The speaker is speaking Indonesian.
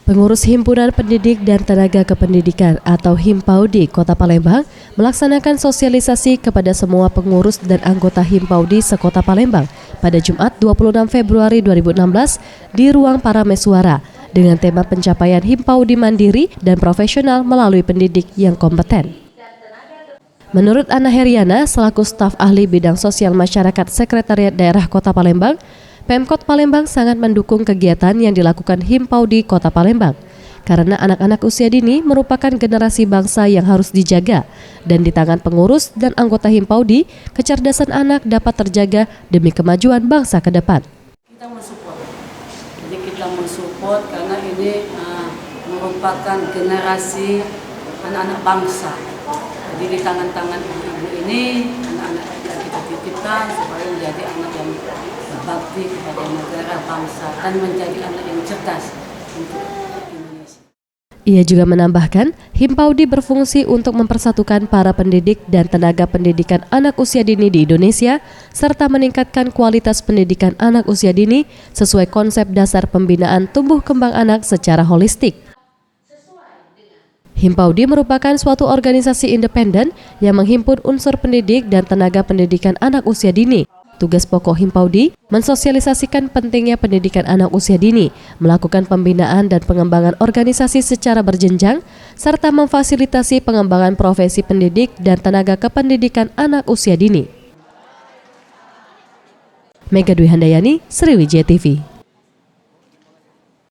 Pengurus Himpunan Pendidik dan Tenaga Kependidikan atau Himpaudi Kota Palembang melaksanakan sosialisasi kepada semua pengurus dan anggota Himpaudi sekota Palembang pada Jumat 26 Februari 2016 di Ruang Parameswara dengan tema pencapaian Himpaudi mandiri dan profesional melalui pendidik yang kompeten. Menurut Ana Heriana selaku staf ahli bidang sosial masyarakat Sekretariat Daerah Kota Palembang, Pemkot Palembang sangat mendukung kegiatan yang dilakukan Himpaudi Kota Palembang karena anak-anak usia dini merupakan generasi bangsa yang harus dijaga dan di tangan pengurus dan anggota Himpaudi, kecerdasan anak dapat terjaga demi kemajuan bangsa ke depan. Kita mensupport, jadi kita mensupport karena ini merupakan generasi anak-anak bangsa. Jadi di tangan-tangan ibu-ibu ini anak-anak kita titipkan supaya menjadi anak yang berbakti kepada negara, bangsa, dan menjadi anak yang cerdas untuk Indonesia. Ia juga menambahkan, Himpaudi berfungsi untuk mempersatukan para pendidik dan tenaga pendidikan anak usia dini di Indonesia, serta meningkatkan kualitas pendidikan anak usia dini sesuai konsep dasar pembinaan tumbuh kembang anak secara holistik. Himpaudi merupakan suatu organisasi independen yang menghimpun unsur pendidik dan tenaga pendidikan anak usia dini. Tugas pokok Himpaudi mensosialisasikan pentingnya pendidikan anak usia dini, melakukan pembinaan dan pengembangan organisasi secara berjenjang, serta memfasilitasi pengembangan profesi pendidik dan tenaga kependidikan anak usia dini. Mega Dwi Handayani, Sriwijaya TV.